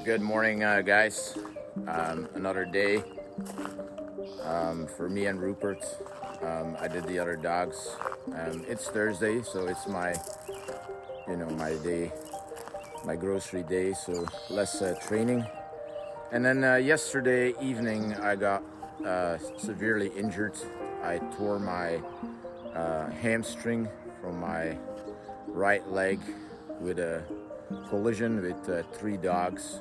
Good morning, guys. Another day for me and Ruppert. I did the other dogs. It's Thursday, so it's my, my day, my grocery day. So less training. And then yesterday evening, I got severely injured. I tore my hamstring from my right leg with a collision with 3 dogs.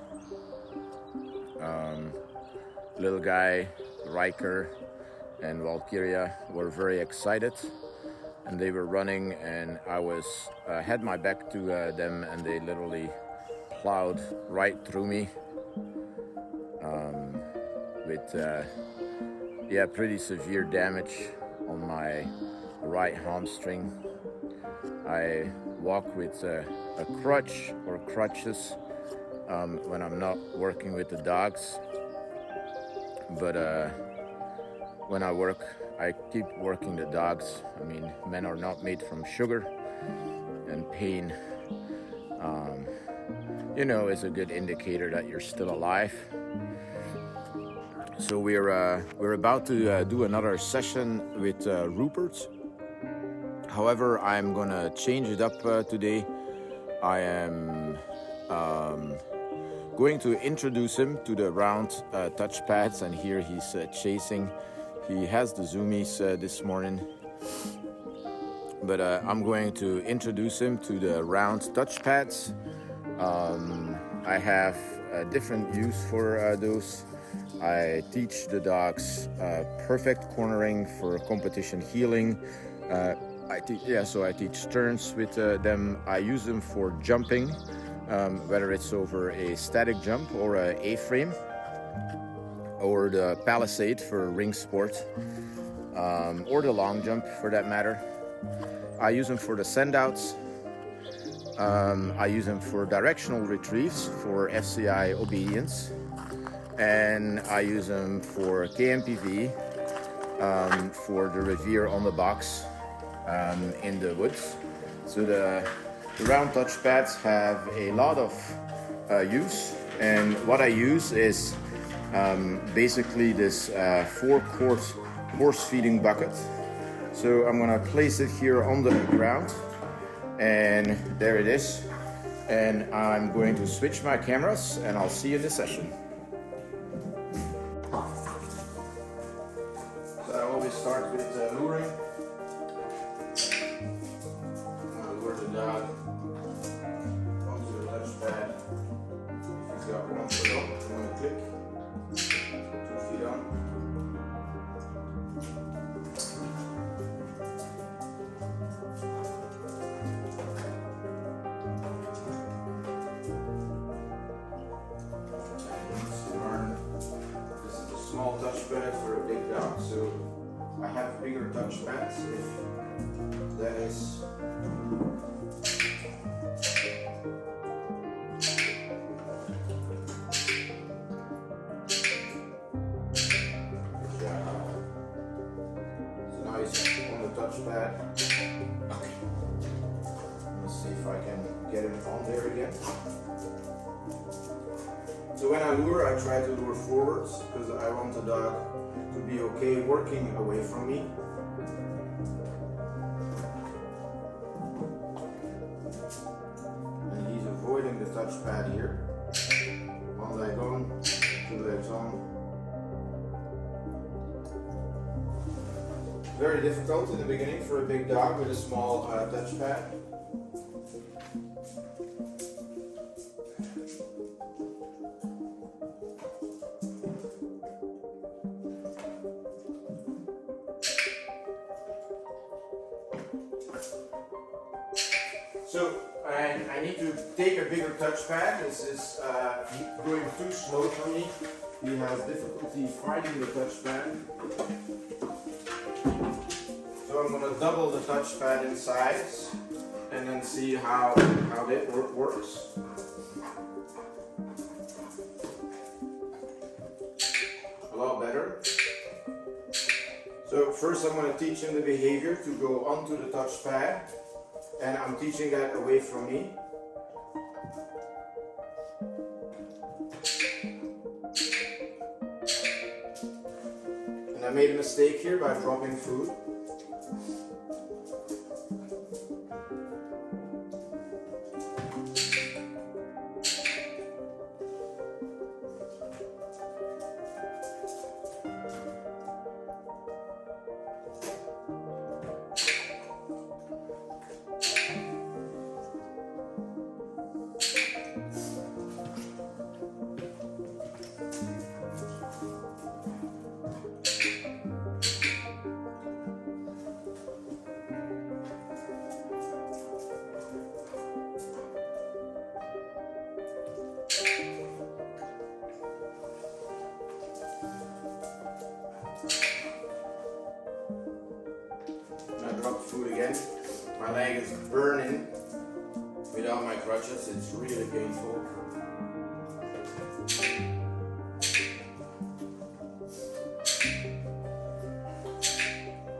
Little guy, Riker and Valkyria were very excited, and they were running, and I had my back to them, and they literally plowed right through me with pretty severe damage on my right hamstring. I walk with a crutch or crutches when I'm not working with the dogs, but when I work, I keep working the dogs. I mean, men are not made from sugar, and pain is a good indicator that you're still alive. So we're about to do another session with Ruppert. However, I'm gonna change it up today. I am going to introduce him to the round touchpads, and here he's chasing. He has the zoomies this morning, but I'm going to introduce him to the round touchpads. I have a different use for those. I teach the dogs perfect cornering for competition healing. I teach turns with them. I use them for jumping, whether it's over a static jump or a A-frame, or the Palisade for ring sport, or the long jump for that matter. I use them for the send-outs. I use them for directional retrieves for FCI obedience, and I use them for KNPV, for the revere on the box in the woods. So the round touchpads have a lot of use, and what I use is basically this 4-quart horse feeding bucket. So I'm gonna place it here on the ground, and there it is. And I'm going to switch my cameras, and I'll see you in the session. So I always start with luring. Lure the dog onto the touchpad. If he's got 1 foot up, I'm going to click. 2 feet on. This is a small touchpad for a big dog, so I have bigger touchpads if that is. So now he's on the touchpad. Okay. Let's see if I can get him on there again. So when I lure, I try to lure forwards because I want the dog to be okay working away from me. And he's avoiding the touchpad here. 1 leg on, 2 legs on. Very difficult in the beginning for a big dog with a small touchpad. So I need to take a bigger touchpad. This is going too slow for me. He has difficulty finding the touchpad. So I'm going to double the touchpad in size and then see how that works. A lot better. So first I'm going to teach him the behavior to go onto the touchpad, and I'm teaching that away from me. made a mistake here by dropping food. I dropped food again. My leg is burning without my crutches. It's really painful.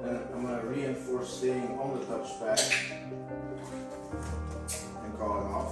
Then I'm going to reinforce staying on the touchpad and call him off.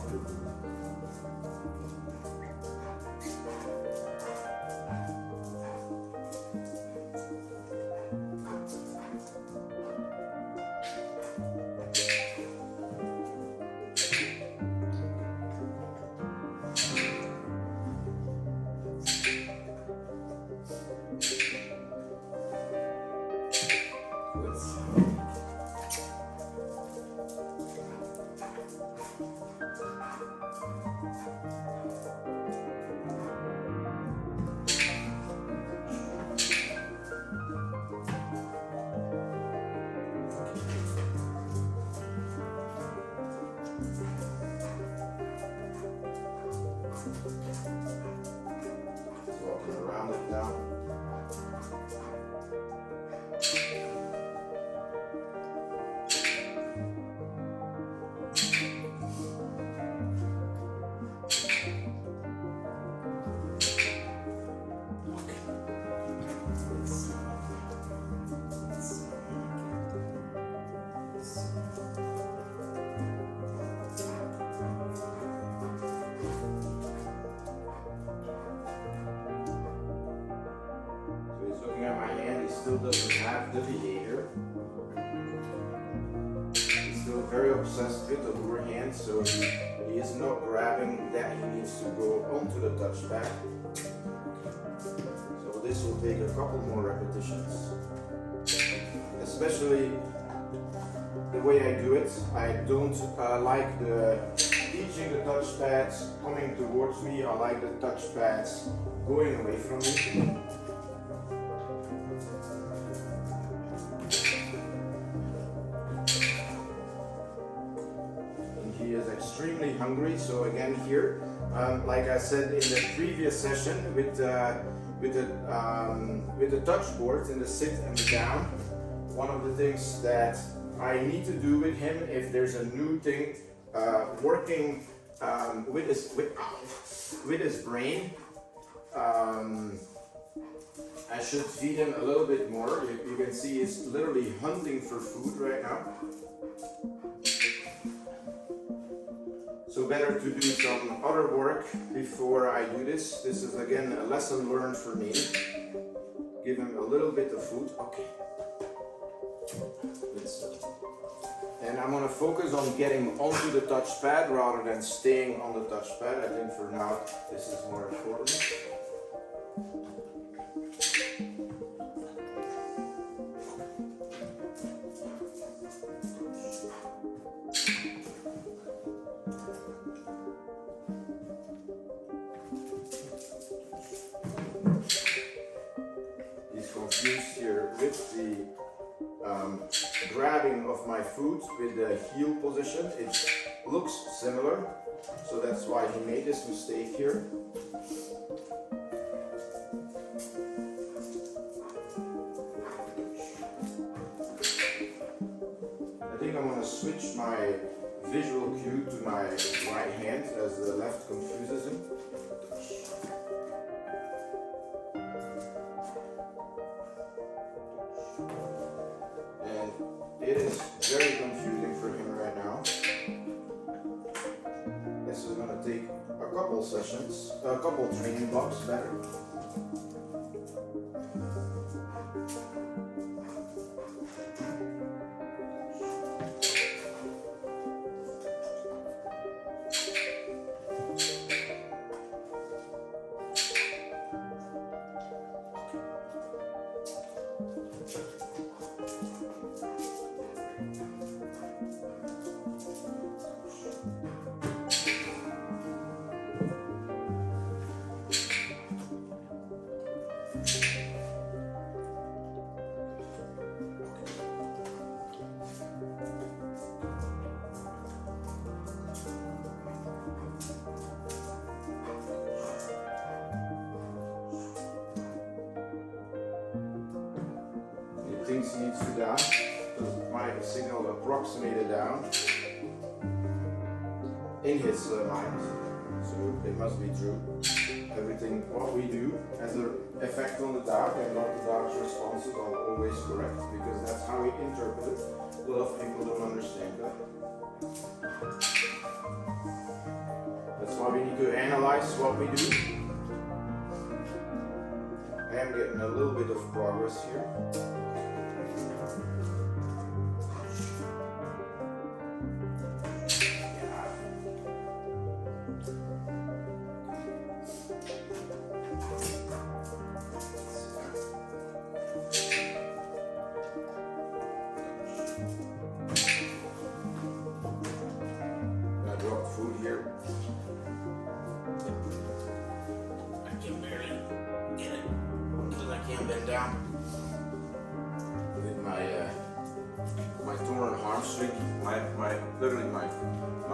Walking around it now. At my hand, he still doesn't have the behavior. He's still very obsessed with the lure hand, so he is not grabbing that. He needs to go onto the touchpad. So this will take a couple more repetitions. Especially the way I do it. I don't like teaching the touchpads coming towards me. I like the touchpads going away from me. He is extremely hungry, so again here, like I said in the previous session with the touch board in the sit and the down, one of the things that I need to do with him, if there's a new thing working with his brain, I should feed him a little bit more. You can see he's literally hunting for food right now. So better to do some other work before I do this. This is again a lesson learned for me. Give him a little bit of food. Okay. And I'm going to focus on getting onto the touchpad rather than staying on the touchpad. I think for now this is more important. Confused here with the grabbing of my foot with the heel position. It looks similar, so that's why he made this mistake here. I think I'm going to switch my visual cue to my right hand as the left confuses him. It is very confusing for him right now. This is going to take a couple sessions, a couple training blocks better. things he needs to down. So my signal approximated down in his mind. So it must be true. Everything what we do has an effect on the dog, and not the dog's responses are always correct, because that's how we interpret it. A lot of people don't understand that. That's why we need to analyze what we do. I am getting a little bit of progress here. Food here. I can barely get it because I can't bend down with my torn hamstring. Literally my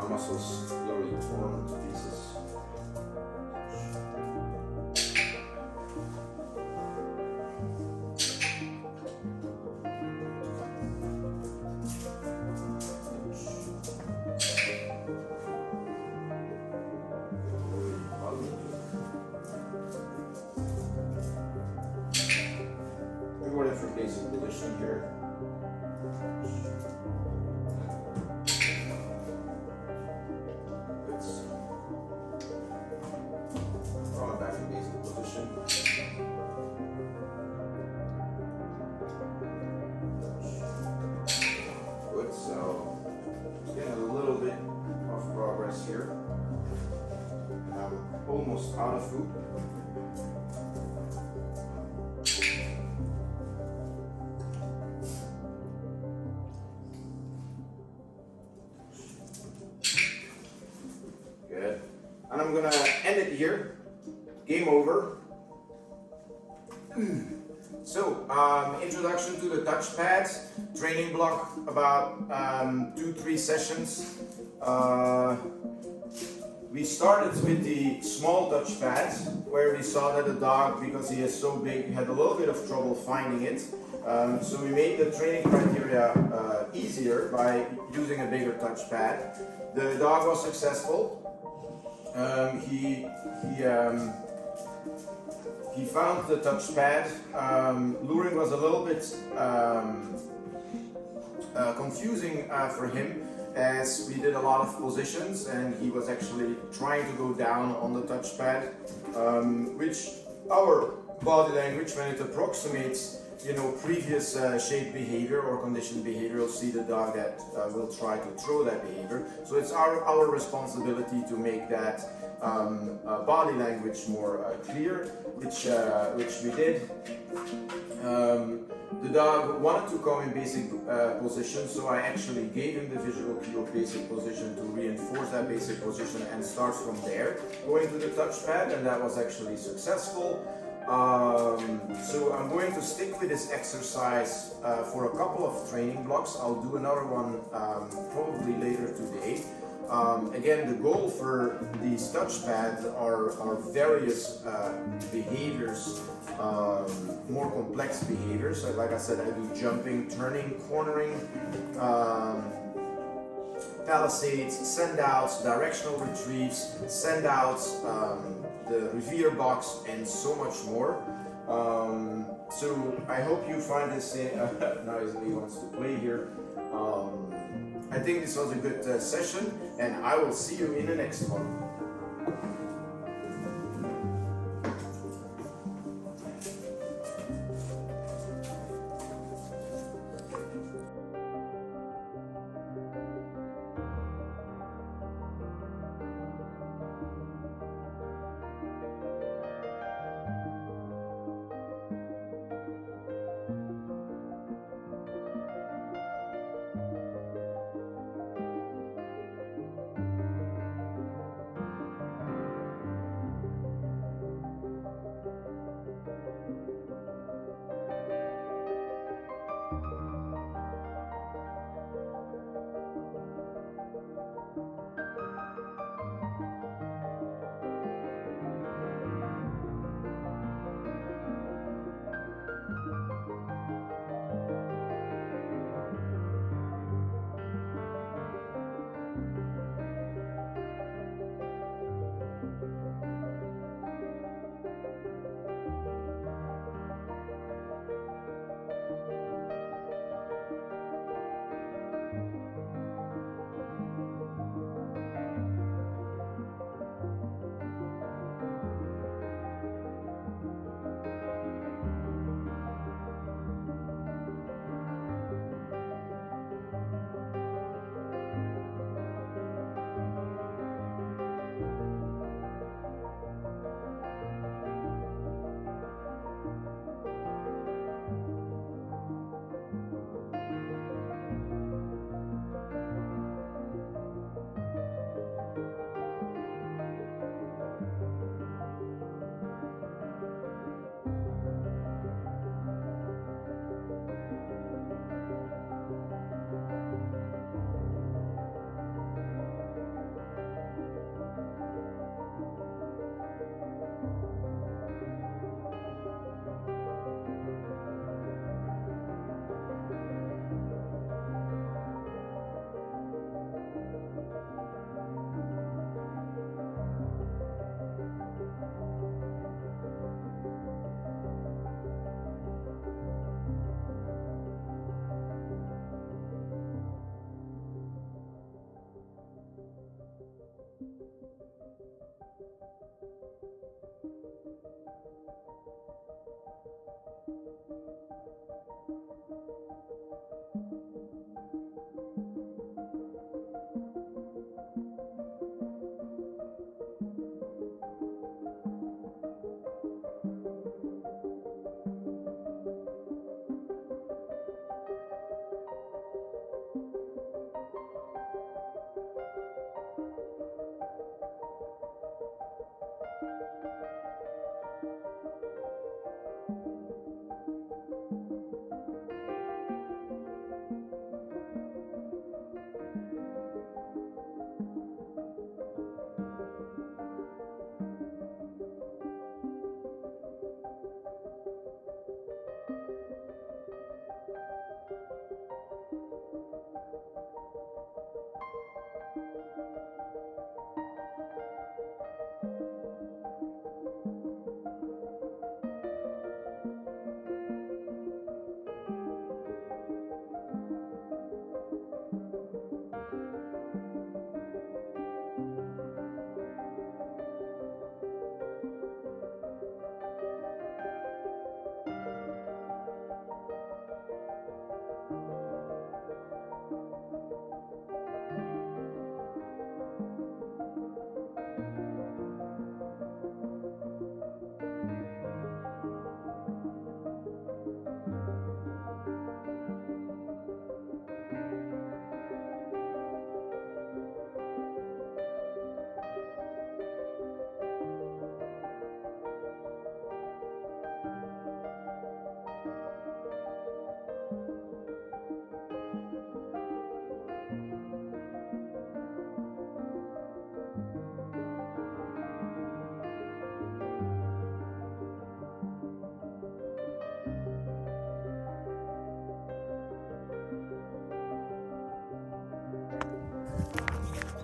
muscles literally torn to pieces. For basic position here. Let's throw it back in basic position. Good, so getting a little bit of progress here. I'm almost out of food. Good. And I'm gonna end it here. Game over. So, introduction to the touchpad, training block, about 2-3 sessions. We started with the small touchpad, where we saw that the dog, because he is so big, had a little bit of trouble finding it. So we made the training criteria easier by using a bigger touchpad. The dog was successful. He found the touchpad. Luring was a little bit confusing for him, as we did a lot of positions and he was actually trying to go down on the touchpad, which our body language, when it approximates previous shape behavior or conditioned behavior, you'll see the dog that will try to throw that behavior. So it's our responsibility to make that body language more clear, which we did. The dog wanted to come in basic position, so I actually gave him the visual cue of basic position to reinforce that basic position and start from there, going to the touchpad, and that was actually successful. So I'm going to stick with this exercise for a couple of training blocks. I'll do another one probably later today. Again, the goal for these touchpads are various behaviors, more complex behaviors. So like I said, I do jumping, turning, cornering, palisades, send outs, directional retrieves, send outs, the revere box, and so much more. So I hope you find this, now he wants to play here. I think this was a good session, and I will see you in the next one.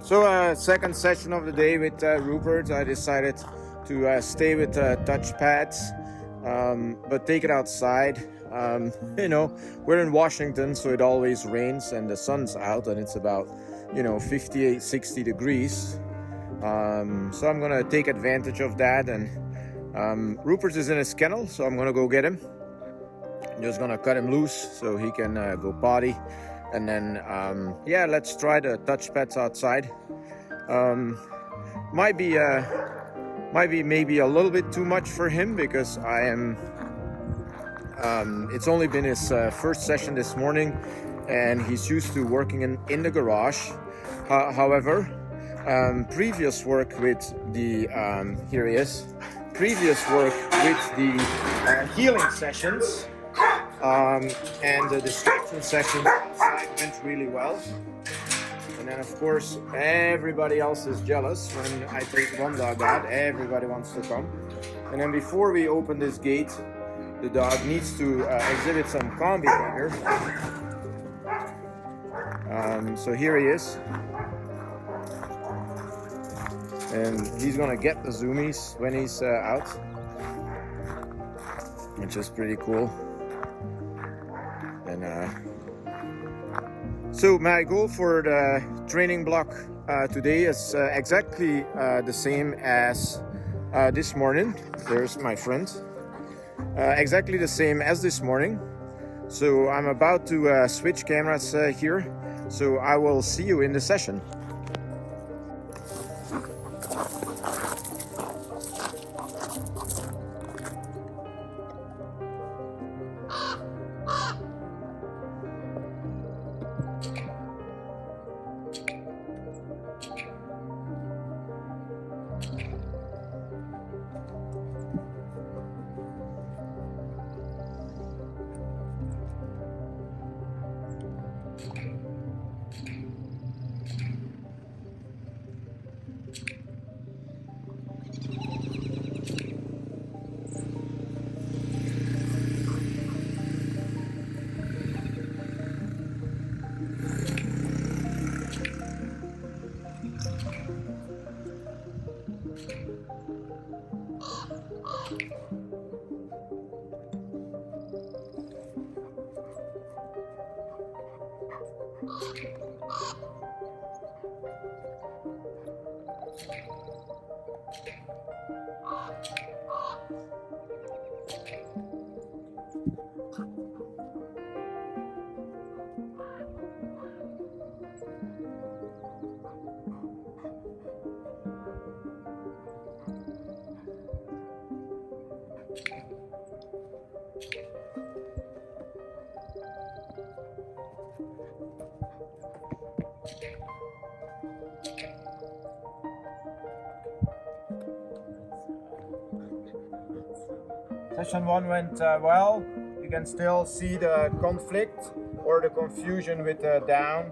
So second session of the day with Ruppert. I decided to stay with touch pads, but take it outside. You know, we're in Washington, so it always rains and the sun's out and it's about, 58, 60 degrees. So I'm gonna take advantage of that, and Ruppert is in his kennel, so I'm gonna go get him. I'm just gonna cut him loose so he can go potty, and then yeah, let's try the touch pads outside. Might be maybe a little bit too much for him because I am. It's only been his first session this morning, and he's used to working in the garage. However, previous work with the here he is. Previous work with the healing sessions and the distraction sessions went really well. And then, of course, everybody else is jealous when I take one dog out. Everybody wants to come. And then before we open this gate, the dog needs to exhibit some calm behavior. So here he is. And he's gonna get the zoomies when he's out, which is pretty cool. And so my goal for the training block today is exactly the same as this morning. There's my friend. Exactly the same as this morning. So I'm about to switch cameras here. So I will see you in the session. Session 1 went well. You can still see the conflict or the confusion with the down.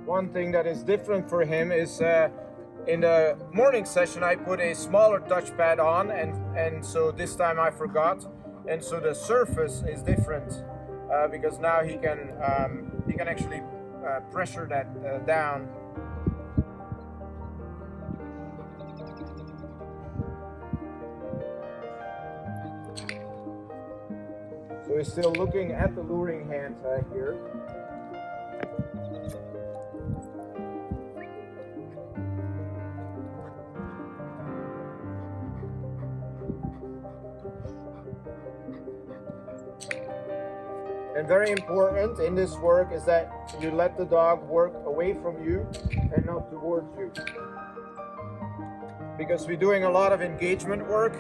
One thing that is different for him is in the morning session I put a smaller touchpad on, and so this time I forgot, and so the surface is different because now he can actually pressure that down. So he's still looking at the luring hand here. And very important in this work is that you let the dog work away from you and not towards you. Because we're doing a lot of engagement work,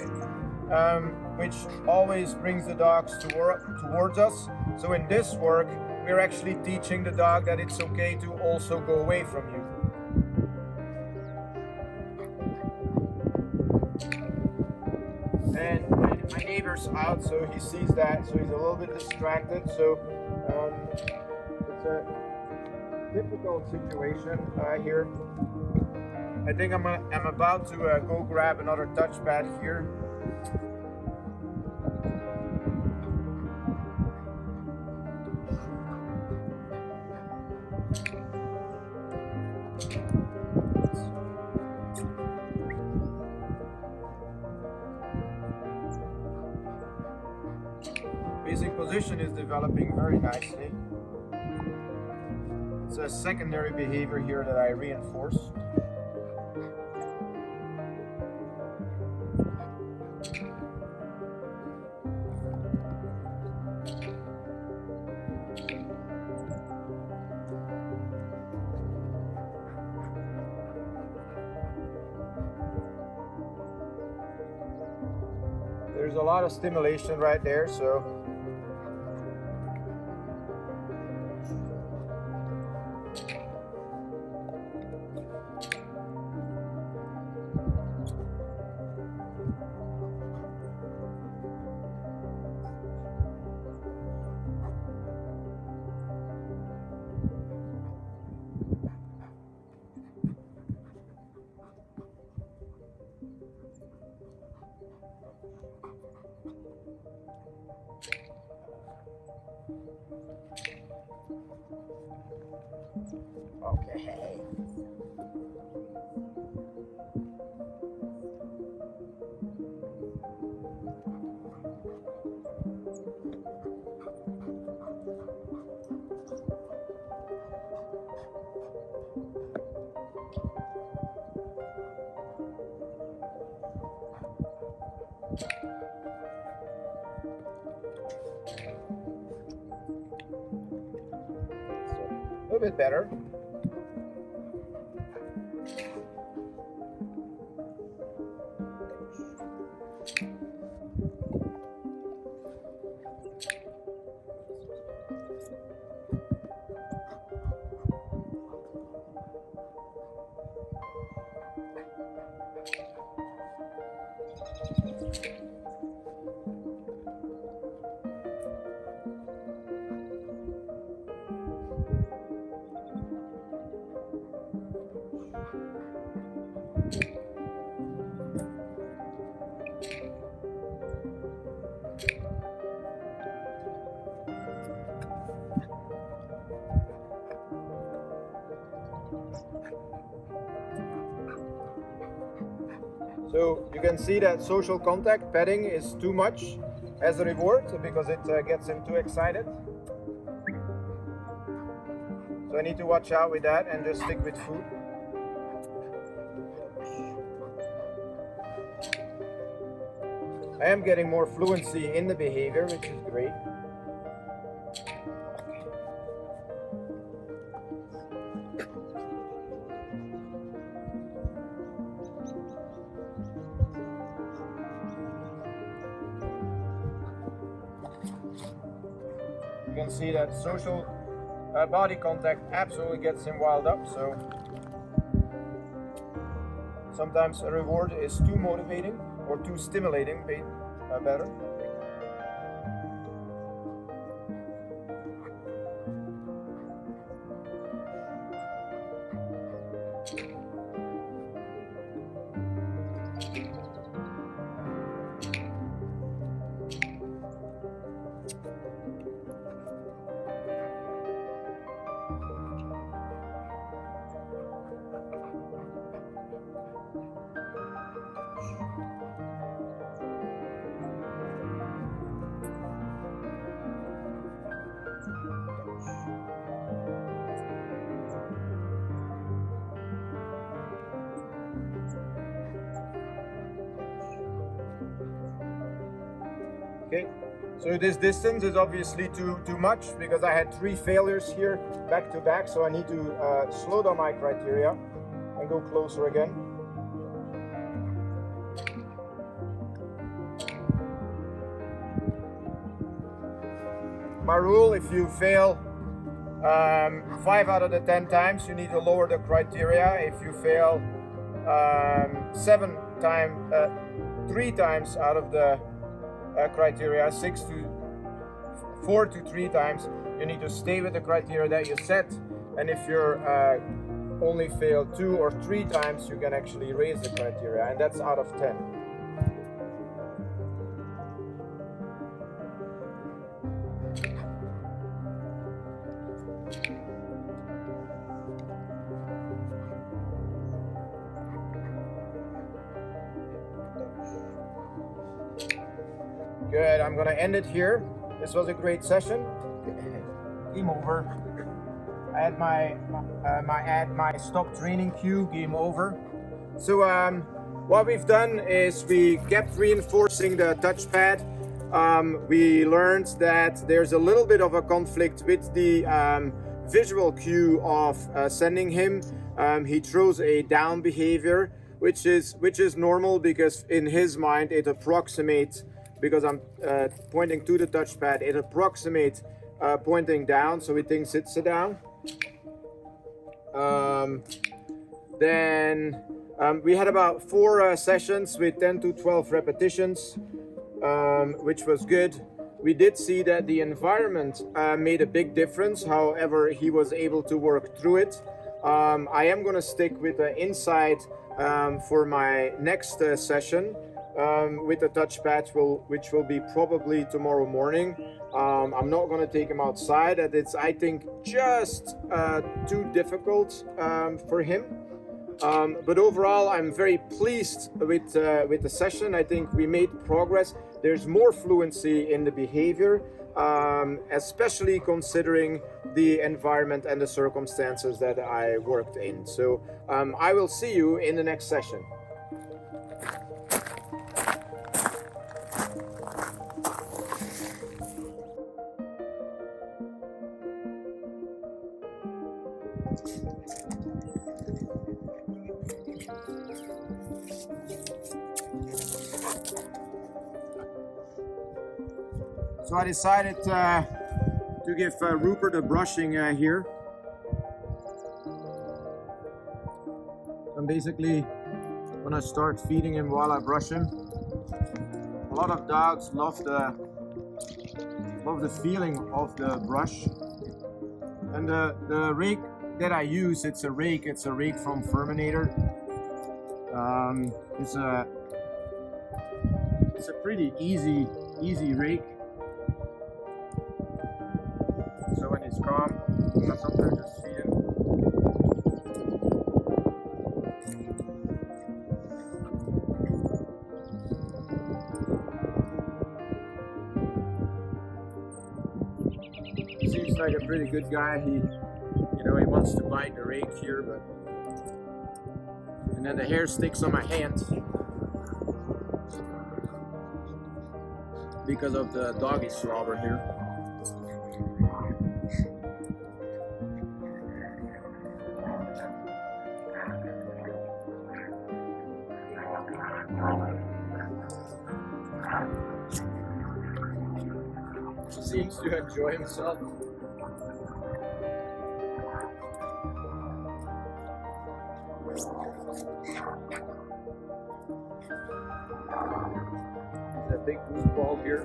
which always brings the dogs towards us. So in this work, we're actually teaching the dog that it's okay to also go away from you. And my neighbor's out, so he sees that, so he's a little bit distracted. So it's a difficult situation here. I think I'm about to go grab another touchpad here. Basic position is developing very nicely. It's a secondary behavior here that I reinforce. There's a lot of stimulation right there, so okay. A little bit better. So you can see that social contact petting is too much as a reward because it gets him too excited. So I need to watch out with that and just stick with food. I am getting more fluency in the behavior, which is great. You can see that social body contact absolutely gets him wild up, so sometimes a reward is too motivating or too stimulating, better. Okay, So this distance is obviously too much because I had 3 failures here back to back, so I need to slow down my criteria and go closer again. My rule, if you fail 5 out of the 10 times, you need to lower the criteria. If you fail 3 times out of the criteria, 4 to 3 times, you need to stay with the criteria that you set. And if you're only failed 2 or 3 times, you can actually raise the criteria, and that's out of 10. Good, I'm gonna end it here. This was a great session. Game over. I had my stop training cue, game over. So what we've done is we kept reinforcing the touchpad. We learned that there's a little bit of a conflict with the visual cue of sending him. He throws a down behavior, which is normal because in his mind it approximates, because I'm pointing to the touchpad, it approximates pointing down, so he thinks it's a down. Then we had about 4 sessions with 10 to 12 repetitions, which was good. We did see that the environment made a big difference. However, he was able to work through it. I am going to stick with the inside for my next session with the touchpad, which will be probably tomorrow morning. I'm not going to take him outside. It's, I think, just too difficult for him. But overall, I'm very pleased with the session. I think we made progress. There's more fluency in the behavior, especially considering the environment and the circumstances that I worked in. So I will see you in the next session. So I decided to give Ruppert a brushing here. I'm basically gonna start feeding him while I brush him. A lot of dogs love the feeling of the brush. And the rake that I use, it's a rake from Furminator. It's a pretty easy rake. So when he's calm, I sometimes just feed him. He seems like a pretty good guy. He wants to bite the rake here, but and then the hair sticks on my hand because of the doggy slobber here. Seems to enjoy himself. There's a big blue ball here.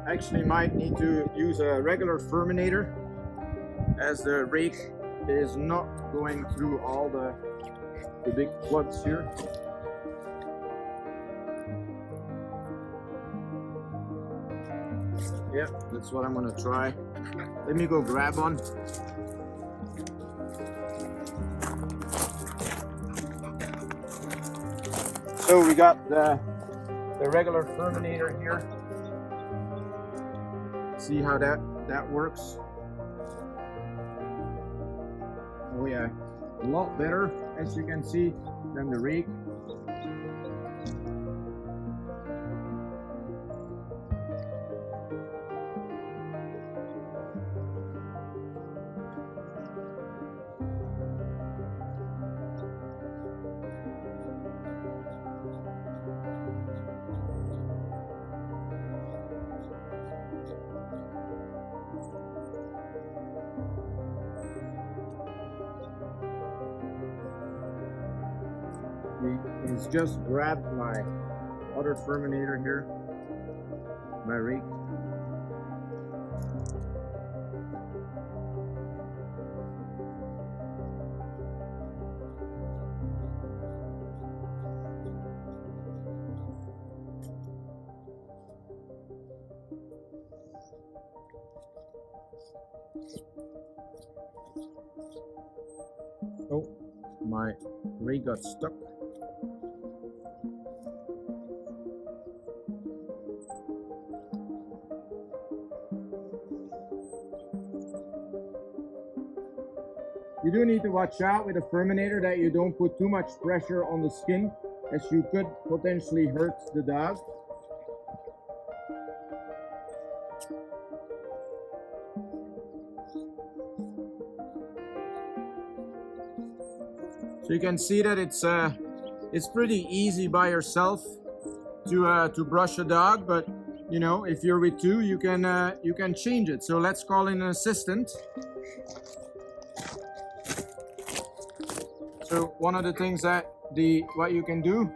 I actually might need to use a regular Furminator, as the rake is not going through all the big plugs here. Yeah, that's what I'm gonna try. Let me go grab one. So we got the regular Furminator here. See how that works. Oh yeah, a lot better, as you can see, than the rake. He's just grabbed my other Terminator here, my rake. Oh, my rake got stuck. You do need to watch out with a Terminator that you don't put too much pressure on the skin, as you could potentially hurt the dog. So you can see that it's pretty easy by yourself to brush a dog, but you know, if you're with two, you can change it. So let's call in an assistant. So one of the things that what you can do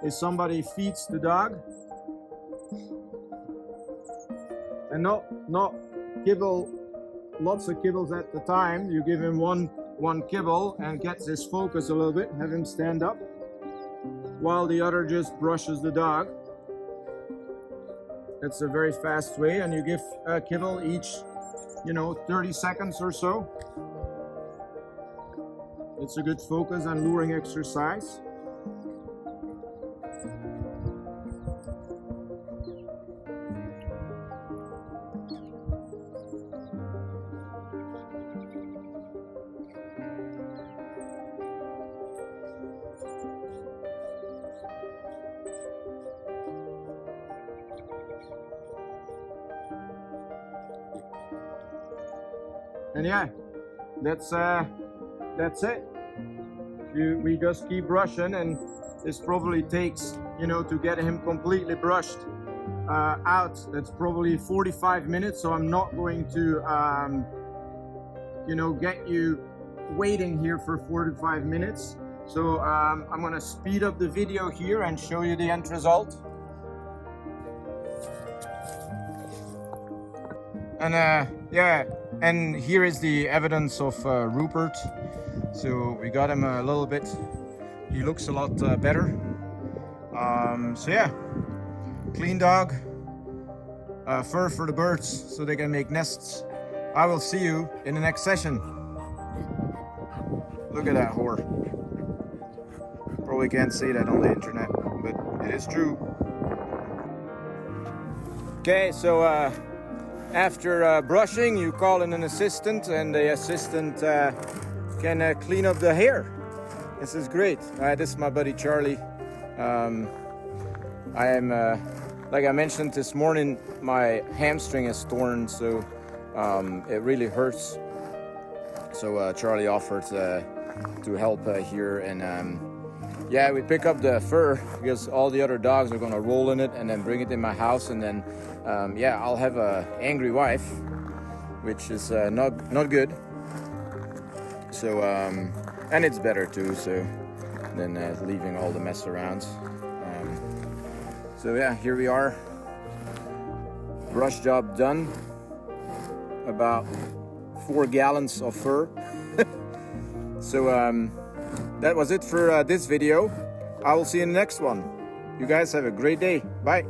is somebody feeds the dog and not kibble lots of kibbles at the time. You give him one kibble and gets his focus a little bit, have him stand up while the other just brushes the dog. It's a very fast way, and you give a kibble each, 30 seconds or so. It's a good focus and luring exercise. And yeah, that's it. We just keep brushing, and this probably takes, to get him completely brushed out, that's probably 45 minutes. So I'm not going to, get you waiting here for 45 minutes. So I'm going to speed up the video here and show you the end result. And yeah, and here is the evidence of Ruppert. So we got him a little bit, he looks a lot better. So yeah, clean dog, fur for the birds so they can make nests. I will see you in the next session. Look at that whore. Probably can't say that on the internet, but it is true. Okay, so after brushing, you call in an assistant, and the assistant can clean up the hair. This is great. This is my buddy Charlie. I am, like I mentioned this morning, my hamstring is torn, so it really hurts. So Charlie offered to help here, and yeah, we pick up the fur because all the other dogs are gonna roll in it and then bring it in my house, and then yeah, I'll have a angry wife, which is not good. So and it's better too, so than leaving all the mess around. So yeah, here we are, brush job done, about 4 gallons of fur. So that was it for this video. I will see you in the next one. You guys have a great day. Bye.